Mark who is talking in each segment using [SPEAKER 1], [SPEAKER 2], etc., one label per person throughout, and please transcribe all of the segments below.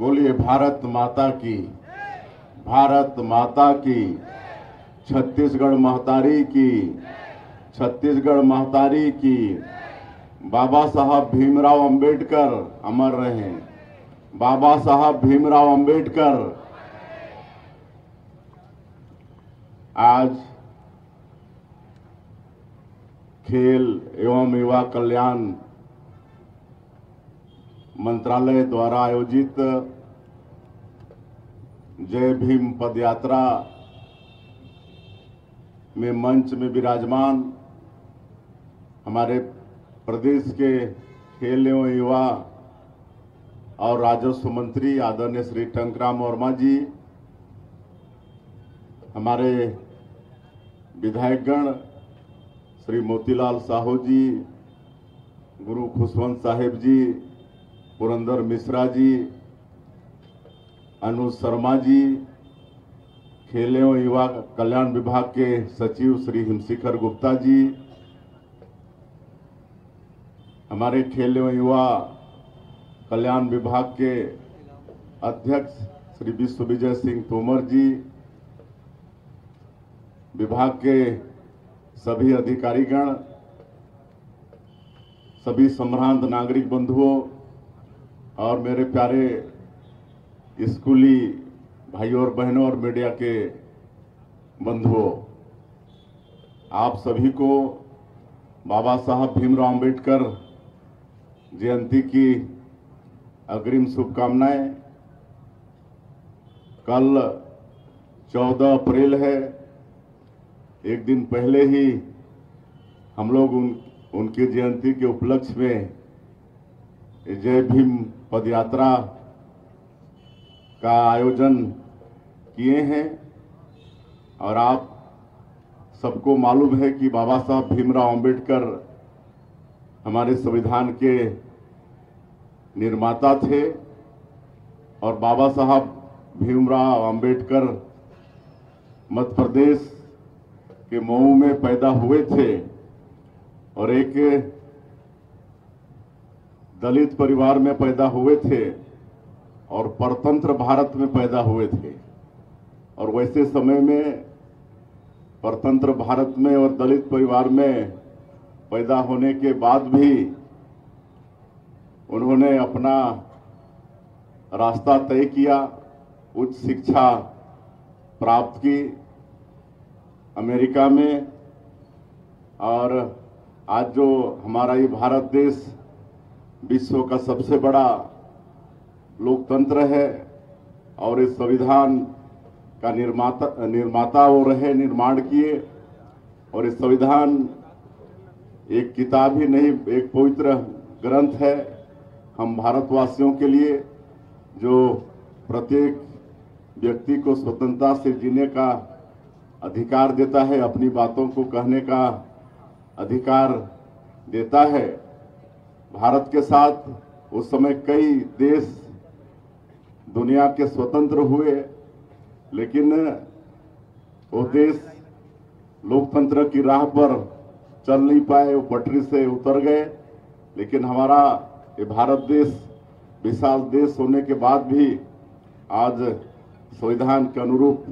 [SPEAKER 1] बोलिए भारत माता की, भारत माता की। छत्तीसगढ़ महतारी की, छत्तीसगढ़ महतारी की। बाबा साहब भीमराव अंबेडकर अमर रहें। बाबा साहब भीमराव अंबेडकर। आज खेल एवं युवा कल्याण मंत्रालय द्वारा आयोजित जय भीम पदयात्रा में मंच में विराजमान हमारे प्रदेश के खेल एवं युवा और राजस्व मंत्री आदरणीय श्री टंकराम वर्मा जी, हमारे विधायकगण श्री मोतीलाल साहू जी, गुरु खुशवंत साहेब जी, पुरंदर मिश्रा जी, अनुज शर्मा जी, खेल एवं युवा कल्याण विभाग के सचिव श्री हिमशिखर गुप्ता जी, हमारे खेल एवं युवा कल्याण विभाग के अध्यक्ष श्री विश्व विजय सिंह तोमर जी, विभाग के सभी अधिकारीगण, सभी संभ्रांत नागरिक बंधुओं और मेरे प्यारे स्कूली भाइयों और बहनों और मीडिया के बंधुओं, आप सभी को बाबा साहब भीमराव अंबेडकर जयंती की अग्रिम शुभकामनाएं। कल 14 अप्रैल है। एक दिन पहले ही हम लोग उनकी जयंती के उपलक्ष्य में जय भीम पदयात्रा का आयोजन किए हैं और आप सबको मालूम है कि बाबा साहब भीमराव अंबेडकर हमारे संविधान के निर्माता थे और बाबा साहब भीमराव अंबेडकर मध्य प्रदेश के मऊ में पैदा हुए थे और एक दलित परिवार में पैदा हुए थे और परतंत्र भारत में पैदा हुए थे। और वैसे समय में परतंत्र भारत में और दलित परिवार में पैदा होने के बाद भी उन्होंने अपना रास्ता तय किया, उच्च शिक्षा प्राप्त की अमेरिका में। और आज जो हमारा ये भारत देश विश्व का सबसे बड़ा लोकतंत्र है और इस संविधान का निर्माता वो रहे, निर्माण किए। और इस संविधान एक किताब ही नहीं, एक पवित्र ग्रंथ है हम भारतवासियों के लिए, जो प्रत्येक व्यक्ति को स्वतंत्रता से जीने का अधिकार देता है, अपनी बातों को कहने का अधिकार देता है। भारत के साथ उस समय कई देश दुनिया के स्वतंत्र हुए, लेकिन वो देश लोकतंत्र की राह पर चल नहीं पाए, वो पटरी से उतर गए। लेकिन हमारा ये भारत देश विशाल देश होने के बाद भी आज संविधान के अनुरूप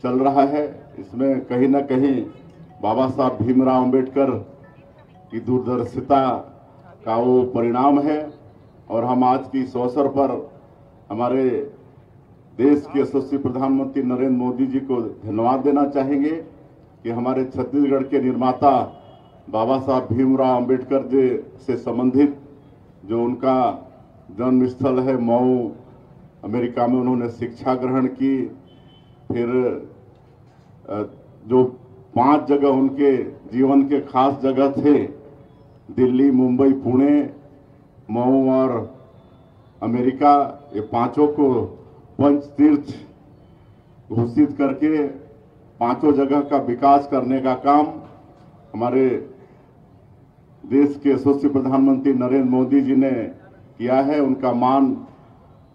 [SPEAKER 1] चल रहा है। इसमें कहीं ना कहीं बाबा साहब भीमराव अंबेडकर की दूरदर्शिता का वो परिणाम है। और हम आज की इस अवसर पर हमारे देश के यशस्वी प्रधानमंत्री नरेंद्र मोदी जी को धन्यवाद देना चाहेंगे कि हमारे छत्तीसगढ़ के निर्माता बाबा साहब भीमराव अंबेडकर जी से संबंधित जो उनका जन्म स्थल है मऊ, अमेरिका में उन्होंने शिक्षा ग्रहण की। फिर जो 5 जगह उनके जीवन के खास जगह थे, दिल्ली, मुंबई, पुणे, मऊ और अमेरिका, ये पांचों को पंच तीर्थ घोषित करके 5 जगह का विकास करने का काम हमारे देश के यशस्वी प्रधानमंत्री नरेंद्र मोदी जी ने किया है। उनका मान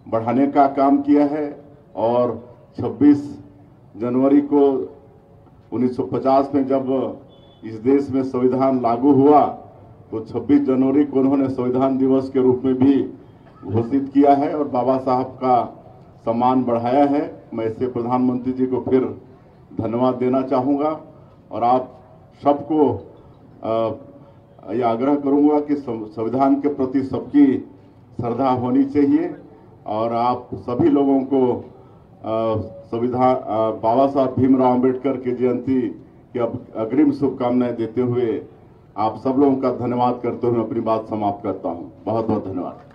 [SPEAKER 1] बढ़ाने का काम किया है। और 26 जनवरी को 1950 में जब इस देश में संविधान लागू हुआ तो 26 जनवरी को उन्होंने संविधान दिवस के रूप में भी घोषित किया है और बाबा साहब का सम्मान बढ़ाया है। मैं इससे प्रधानमंत्री जी को फिर धन्यवाद देना चाहूँगा और आप सबको यह आग्रह करूँगा कि संविधान के प्रति सबकी श्रद्धा होनी चाहिए और आप सभी लोगों को संविधान बाबा साहब भीमराव अंबेडकर की जयंती की अग्रिम शुभकामनाएं देते हुए आप सब लोगों का धन्यवाद करते हुए अपनी बात समाप्त करता हूं। बहुत बहुत धन्यवाद।